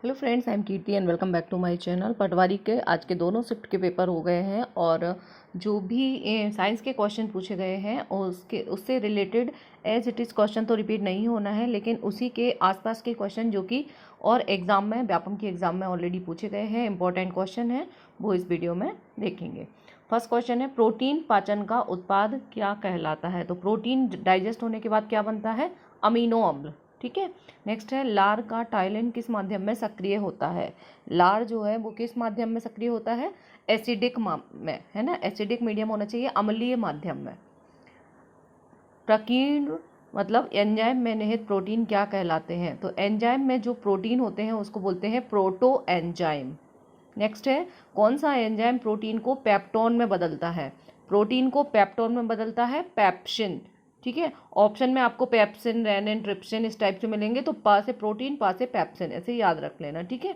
Hello friends, I am Kirti and welcome back to my channel. Patwari के आज के दोनों शिफ्ट के पेपर हो गए हैं और जो भी साइंस के क्वेश्चन पूछे गए हैं और उससे related as it is question तो रिपीट नहीं होना है, लेकिन उसी के आसपास के क्वेश्चन जो कि और एग्ज़ाम में व्यापम की एग्ज़ाम में ऑलरेडी पूछे गए हैं, इंपॉर्टेंट क्वेश्चन है, वो इस वीडियो में देखेंगे। फर्स्ट क्वेश्चन है, प्रोटीन पाचन का उत्पाद क्या कहलाता है। तो प्रोटीन डाइजेस्ट होने के बाद क्या बनता है? अमीनो अम्ल। ठीक है। नेक्स्ट है, लार का टाइलिन किस माध्यम में सक्रिय होता है। लार जो है वो किस माध्यम में सक्रिय होता है? एसिडिक में, है ना, एसिडिक मीडियम होना चाहिए, अम्लीय माध्यम में। प्रकीर्ण मतलब एंजाइम में निहित प्रोटीन क्या कहलाते हैं। तो एंजाइम में जो प्रोटीन होते हैं उसको बोलते हैं प्रोटो एंजाइम। नेक्स्ट है, कौन सा एंजाइम प्रोटीन को पेप्टोन में बदलता है। प्रोटीन को पेप्टोन में बदलता है पेप्सिन। ठीक है, ऑप्शन में आपको पेप्सिन, रेनिन, ट्रिप्सिन इस टाइप से मिलेंगे, तो पा से प्रोटीन, पा से पेप्सिन, ऐसे याद रख लेना। ठीक है,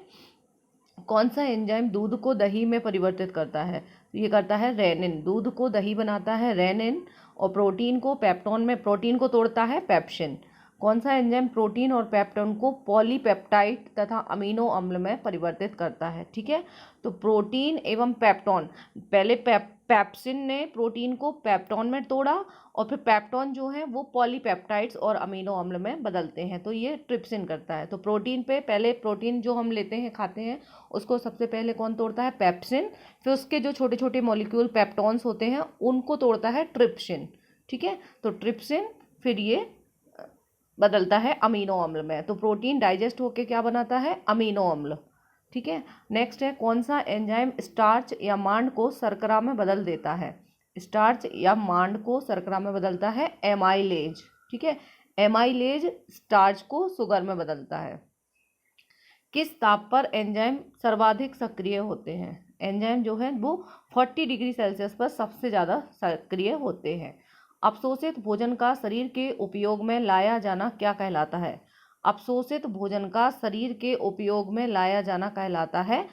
कौन सा एंजाइम दूध को दही में परिवर्तित करता है। ये करता है रेनिन। दूध को दही बनाता है रेनिन और प्रोटीन को पेप्टोन में, प्रोटीन को तोड़ता है पेप्सिन। कौन सा एंजाइम प्रोटीन और पेप्टोन को पॉलीपेप्टाइड तथा अमीनो अम्ल में परिवर्तित करता है। ठीक है, तो प्रोटीन एवं पेप्टोन, पहले पेप्सिन ने प्रोटीन को पेप्टोन में तोड़ा और फिर पेप्टोन जो है वो पॉलीपेप्टाइड्स और अमीनो अम्ल में बदलते हैं, तो ये ट्रिप्सिन करता है। तो प्रोटीन पे पहले, प्रोटीन जो हम लेते हैं, खाते हैं, उसको सबसे पहले कौन तोड़ता है? पेप्सिन। फिर उसके जो छोटे छोटे मॉलिक्यूल पेप्टोन्स होते हैं उनको तोड़ता है ट्रिप्सिन। ठीक है, तो ट्रिप्सिन फिर ये बदलता है अमीनो अम्ल में। तो प्रोटीन डाइजेस्ट होकर क्या बनाता है? अमीनो अम्ल। ठीक है, नेक्स्ट है, कौन सा एंजाइम स्टार्च या मांड को शर्करा में बदल देता है। स्टार्च या मांड को शर्करा में बदलता है एमाइलेज। ठीक है, एमाइलेज स्टार्च को शुगर में बदलता है। किस ताप पर एंजाइम सर्वाधिक सक्रिय होते हैं। एंजाइम जो है वो 40 डिग्री सेल्सियस पर सबसे ज़्यादा सक्रिय होते हैं। अपशोषित भोजन का शरीर के उपयोग में लाया जाना क्या कहलाता है। अपशोषित भोजन का शरीर के उपयोग में लाया जाना कहलाता है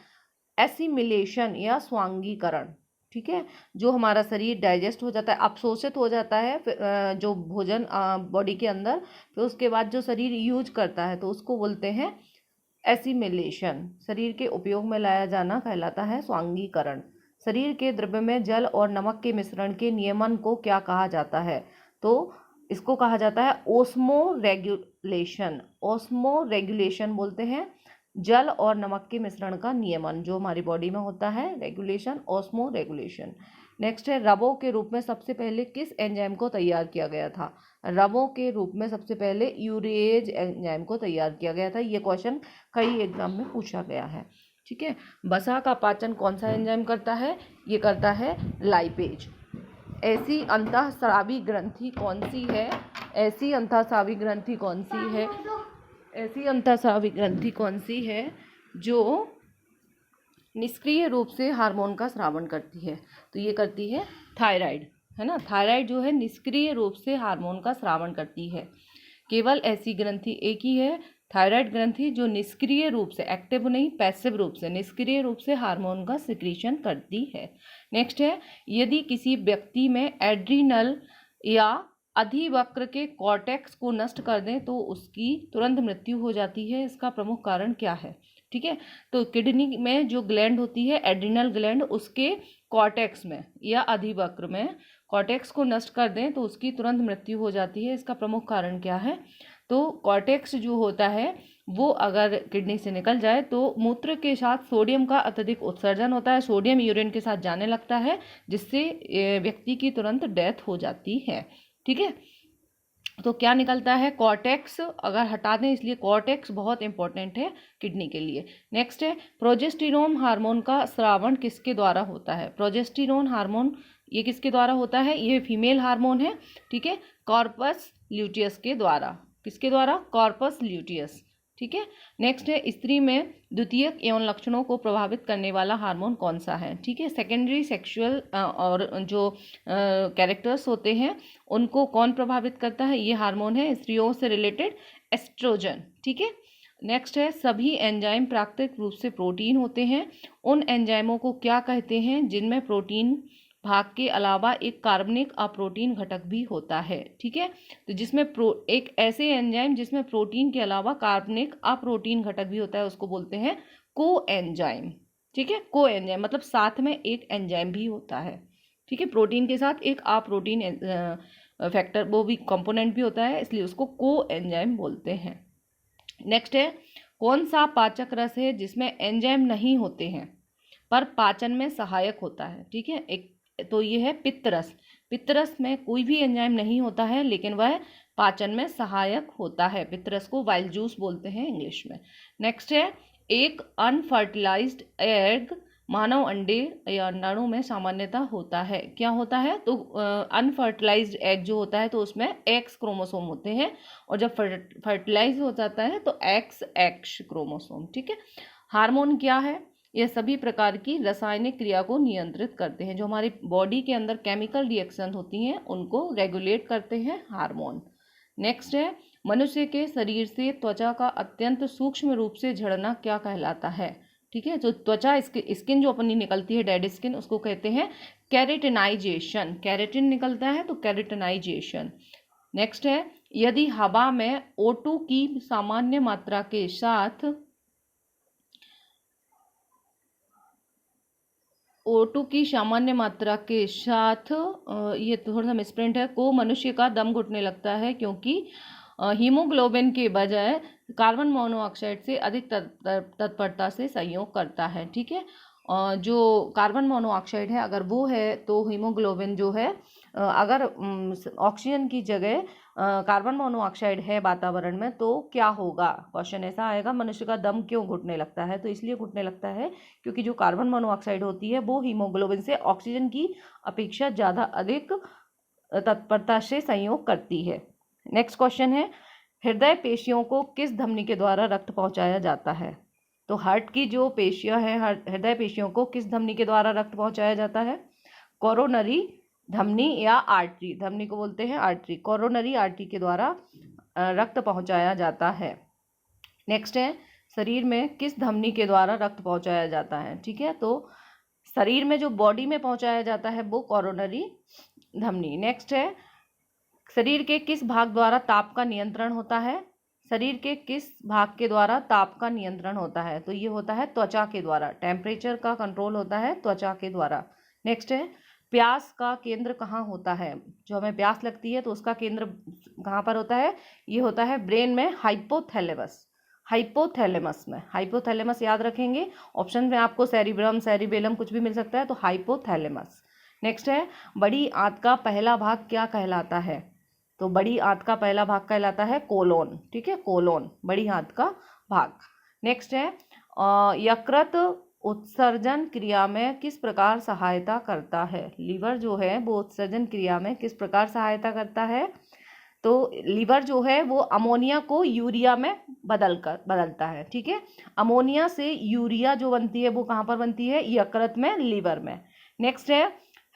एसिमिलेशन या स्वांगीकरण। ठीक है, जो हमारा शरीर डाइजेस्ट हो जाता है, अपशोषित हो जाता है जो भोजन बॉडी के अंदर, फिर उसके बाद जो शरीर यूज करता है तो उसको बोलते हैं एसिमिलेशन। शरीर के उपयोग में लाया जाना कहलाता है स्वांगीकरण। शरीर के द्रव्य में जल और नमक के मिश्रण के नियमन को क्या कहा जाता है। तो इसको कहा जाता है ओस्मो रेगुलेशन। ओस्मो रेगुलेशन बोलते हैं जल और नमक के मिश्रण का नियमन जो हमारी बॉडी में होता है, रेगुलेशन, ओस्मो रेगुलेशन। नेक्स्ट है, रबों के रूप में सबसे पहले किस एंजाइम को तैयार किया गया था। रबों के रूप में सबसे पहले यूरेज एंजाइम को तैयार किया गया था। ये क्वेश्चन कई एग्जाम में पूछा गया है। ठीक है, वसा का पाचन कौन सा एंजाइम करता है। ये करता है लाइपेज। ऐसी अंतःस्रावी ग्रंथि कौन सी है। ऐसी अंतःस्रावी ग्रंथि कौन सी है। ऐसी अंतःस्रावी ग्रंथि कौन सी है जो निष्क्रिय रूप से हार्मोन का स्रावन करती है। तो ये करती है थायराइड, है ना। थायराइड जो है निष्क्रिय रूप से हार्मोन का स्रावन करती है। केवल ऐसी ग्रंथि एक ही है, थायराइड ग्रंथि, जो निष्क्रिय रूप से, एक्टिव नहीं, पैसिव रूप से, निष्क्रिय रूप से हार्मोन का सिक्रीशन करती है। नेक्स्ट है, यदि किसी व्यक्ति में एड्रीनल या अधिवक्र के कॉर्टेक्स को नष्ट कर दें तो उसकी तुरंत मृत्यु हो जाती है। इसका प्रमुख कारण क्या है। ठीक है, तो किडनी में जो ग्लैंड होती है एड्रिनल ग्लैंड, उसके कॉर्टेक्स में या अधिवक्र में कॉर्टेक्स को नष्ट कर दें तो उसकी तुरंत मृत्यु हो जाती है। इसका प्रमुख कारण क्या है। तो कॉर्टेक्स जो होता है वो अगर किडनी से निकल जाए तो मूत्र के साथ सोडियम का अत्यधिक उत्सर्जन होता है, सोडियम यूरिन के साथ जाने लगता है, जिससे व्यक्ति की तुरंत डेथ हो जाती है। ठीक है, तो क्या निकलता है? कॉर्टेक्स अगर हटा दें, इसलिए कॉर्टेक्स बहुत इंपॉर्टेंट है किडनी के लिए। नेक्स्ट है, प्रोजेस्टेरोन हार्मोन का स्रावन किसके द्वारा होता है। प्रोजेस्टेरोन हार्मोन ये किसके द्वारा होता है। ये फीमेल हार्मोन है। ठीक है, कॉर्पस ल्यूटियस के द्वारा। किसके द्वारा? कॉर्पस ल्यूटियस। ठीक है, नेक्स्ट है, स्त्री में द्वितीयक यौन लक्षणों को प्रभावित करने वाला हार्मोन कौन सा है। ठीक है, सेकेंडरी सेक्सुअल और जो कैरेक्टर्स होते हैं उनको कौन प्रभावित करता है। ये हार्मोन है स्त्रियों से रिलेटेड एस्ट्रोजन। ठीक है, नेक्स्ट है, सभी एंजाइम प्राकृतिक रूप से प्रोटीन होते हैं। उन एंजाइमों को क्या कहते हैं जिनमें प्रोटीन भाग के अलावा एक कार्बनिक अप्रोटीन घटक भी होता है। ठीक है, तो जिसमें एक ऐसे एंजाइम जिसमें प्रोटीन के अलावा कार्बनिक अप्रोटीन घटक भी होता है उसको बोलते हैं को एंजाइम। ठीक है, को एंजाइम मतलब साथ में एक एंजाइम भी होता है। ठीक है, प्रोटीन के साथ एक अप्रोटीन फैक्टर वो भी कंपोनेंट भी होता है, इसलिए उसको को एंजाइम बोलते हैं। नेक्स्ट है, कौन सा पाचक रस है जिसमें एंजाइम नहीं होते हैं पर पाचन में सहायक होता है। ठीक है, एक तो ये है पित्तरस। पित्तरस में कोई भी एंजाइम नहीं होता है लेकिन वह पाचन में सहायक होता है। पित्तरस को वाइल्ड जूस बोलते हैं इंग्लिश में। नेक्स्ट है, एक अनफर्टिलाइज्ड एग मानव अंडे या अंडाणु में सामान्यतः होता है। क्या होता है, तो अनफर्टिलाइज्ड एग जो होता है तो उसमें एक्स क्रोमोसोम होते हैं, और जब फर्टिलाइज हो जाता है तो एक्स एक्स क्रोमोसोम। ठीक है, हार्मोन क्या है, यह सभी प्रकार की रासायनिक क्रिया को नियंत्रित करते हैं। जो हमारी बॉडी के अंदर केमिकल रिएक्शन होती हैं उनको रेगुलेट करते हैं हार्मोन। नेक्स्ट है, मनुष्य के शरीर से त्वचा का अत्यंत सूक्ष्म रूप से झड़ना क्या कहलाता है। ठीक है, जो त्वचा स्किन जो अपनी निकलती है डेड स्किन उसको कहते हैं कैरेटिनाइजेशन। कैरेटिन निकलता है तो कैरेटिनाइजेशन। नेक्स्ट है, यदि हवा में O2 की सामान्य मात्रा के साथ O2 की सामान्य मात्रा के साथ ये थोड़ा सा मिसप्रिंट है, को मनुष्य का दम घुटने लगता है क्योंकि हीमोग्लोबिन के बजाय कार्बन मोनोऑक्साइड से अधिक तत्परता से संयोग करता है। ठीक है, जो कार्बन मोनोऑक्साइड है अगर वो है तो हीमोग्लोबिन जो है अगर ऑक्सीजन की जगह कार्बन मोनोऑक्साइड है वातावरण में तो क्या होगा, क्वेश्चन ऐसा आएगा मनुष्य का दम क्यों घुटने लगता है। तो इसलिए घुटने लगता है क्योंकि जो कार्बन मोनोऑक्साइड होती है वो हीमोग्लोबिन से ऑक्सीजन की अपेक्षा ज़्यादा अधिक तत्परता से संयोग करती है। नेक्स्ट क्वेश्चन है, हृदय पेशियों को किस धमनी के द्वारा रक्त पहुंचाया जाता है। तो हार्ट की जो पेशियां हैं हृदय पेशियों को किस धमनी के द्वारा रक्त पहुंचाया जाता है, कोरोनरी धमनी या आर्टरी। धमनी को बोलते हैं आर्टरी, कोरोनरी आर्टरी के द्वारा रक्त पहुंचाया जाता है। नेक्स्ट है, शरीर में किस धमनी के द्वारा रक्त पहुंचाया जाता है। ठीक है, तो शरीर में जो बॉडी में पहुंचाया जाता है वो कोरोनरी धमनी। नेक्स्ट है, शरीर के किस भाग द्वारा ताप का नियंत्रण होता है। शरीर के किस भाग के द्वारा ताप का नियंत्रण होता है, तो ये होता है त्वचा के द्वारा। टेम्परेचर का कंट्रोल होता है त्वचा के द्वारा। नेक्स्ट है, प्यास का केंद्र कहाँ होता है। जो हमें प्यास लगती है तो उसका केंद्र कहाँ पर होता है, ये होता है ब्रेन में, हाइपोथैलेमस। हाइपोथैलेमस में, हाइपोथैलेमस याद रखेंगे, ऑप्शन में आपको सेरिब्रम सेरिबेलम कुछ भी मिल सकता है, तो हाइपोथैलेमस। नेक्स्ट है, बड़ी आंत का पहला भाग क्या कहलाता है। तो बड़ी आंत का पहला भाग कहलाता है कोलोन। ठीक है, कोलोन बड़ी आंत का भाग। नेक्स्ट है, यकृत उत्सर्जन क्रिया में किस प्रकार सहायता करता है। लीवर जो है वो उत्सर्जन क्रिया में किस प्रकार सहायता करता है, तो लीवर जो है वो अमोनिया को यूरिया में बदलता है। ठीक है, अमोनिया से यूरिया जो बनती है वो कहाँ पर बनती है, यकृत में, लीवर में। नेक्स्ट है,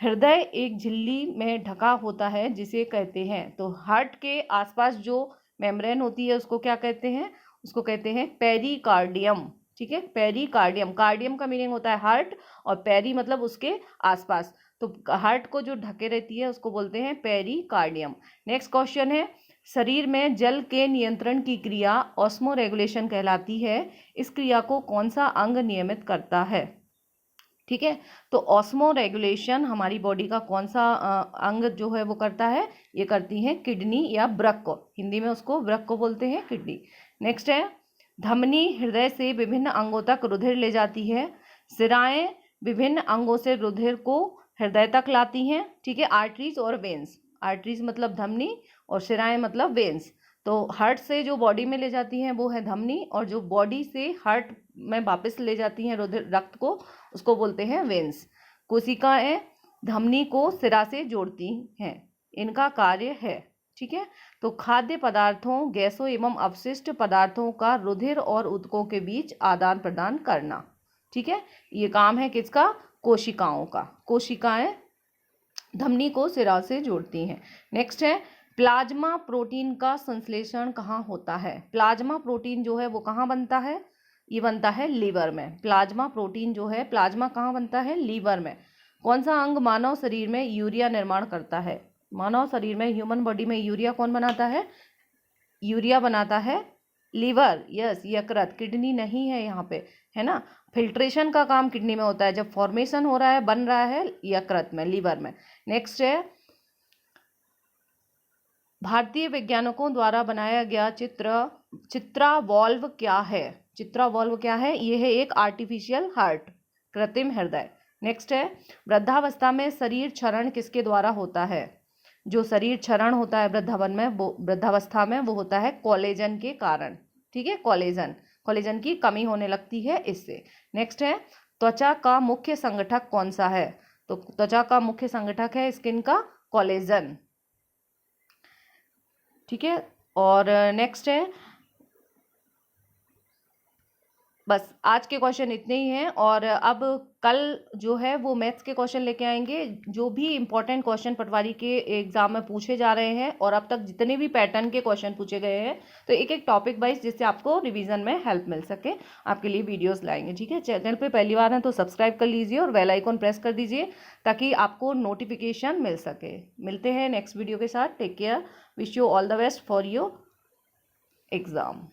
हृदय एक झिल्ली में ढका होता है जिसे कहते हैं, तो हार्ट के आसपास जो मेम्ब्रेन होती है उसको क्या कहते हैं, उसको कहते हैं पेरिकार्डियम। ठीक है, पेरिकार्डियम, कार्डियम का मीनिंग होता है हार्ट और पेरी मतलब उसके आसपास, तो हार्ट को जो ढके रहती है उसको बोलते हैं पेरिकार्डियम। नेक्स्ट क्वेश्चन है, शरीर में जल के नियंत्रण की क्रिया ऑस्मो रेगुलेशन कहलाती है। इस क्रिया को कौन सा अंग नियमित करता है। ठीक है, तो ऑस्मो रेगुलेशन हमारी बॉडी का कौन सा अंग जो है वो करता है, ये करती है किडनी या वृक्क, हिंदी में उसको वृक्क बोलते हैं, किडनी। नेक्स्ट है, धमनी हृदय से विभिन्न अंगों तक रुधिर ले जाती है। सिराएं विभिन्न अंगों से रुधिर को हृदय तक लाती हैं। ठीक है, आर्टरीज और वेन्स, आर्टरीज मतलब धमनी और सिराएं मतलब वेन्स। तो हार्ट से जो बॉडी में ले जाती हैं वो है धमनी, और जो बॉडी से हार्ट में वापस ले जाती हैं रुधिर रक्त को उसको बोलते हैं वेन्स। कोशिकाएं धमनी को सिरा से जोड़ती हैं, इनका कार्य है। ठीक है, तो खाद्य पदार्थों, गैसों एवं अवशिष्ट पदार्थों का रुधिर और ऊतकों के बीच आदान प्रदान करना। ठीक है, ये काम है किसका, कोशिकाओं का। कोशिकाएं धमनी को सिरा से जोड़ती हैं। नेक्स्ट है, प्लाज्मा प्रोटीन का संश्लेषण कहाँ होता है। प्लाज्मा प्रोटीन जो है वो कहाँ बनता है, ये बनता है लीवर में। प्लाज्मा प्रोटीन जो है, प्लाज्मा कहाँ बनता है, लीवर में। कौन सा अंग मानव शरीर में यूरिया निर्माण करता है? मानव शरीर में, ह्यूमन बॉडी में यूरिया कौन बनाता है? यूरिया बनाता है लीवर। यस, यकृत, किडनी नहीं है यहाँ पे, है ना। फिल्ट्रेशन का काम किडनी में होता है, जब फॉर्मेशन हो रहा है, बन रहा है यकृत में, लीवर में। नेक्स्ट है, भारतीय वैज्ञानिकों द्वारा बनाया गया चित्रा वॉल्व क्या है? चित्रा वॉल्व क्या है? ये है एक आर्टिफिशियल हार्ट, कृत्रिम हृदय। नेक्स्ट है, वृद्धावस्था में शरीर क्षरण किसके द्वारा होता है? जो शरीर क्षरण होता है वृद्धावस्था में वो होता है कोलेजन के कारण। ठीक है, कोलेजन की कमी होने लगती है इससे। नेक्स्ट है, त्वचा का मुख्य संगठक कौन सा है? तो त्वचा का मुख्य संगठक है स्किन का कोलेजन। ठीक है, और नेक्स्ट है, बस आज के क्वेश्चन इतने ही हैं। और अब कल जो है वो मैथ्स के क्वेश्चन लेके आएंगे, जो भी इंपॉर्टेंट क्वेश्चन पटवारी के एग्जाम में पूछे जा रहे हैं, और अब तक जितने भी पैटर्न के क्वेश्चन पूछे गए हैं, तो एक एक टॉपिक वाइज, जिससे आपको रिवीजन में हेल्प मिल सके, आपके लिए वीडियोस लाएंगे। ठीक है, चैनल पे पहली बार है तो सब्सक्राइब कर लीजिए और बेल आइकॉन प्रेस कर दीजिए ताकि आपको नोटिफिकेशन मिल सके। मिलते हैं नेक्स्ट वीडियो के साथ। Take care, wish you all the best for your exam.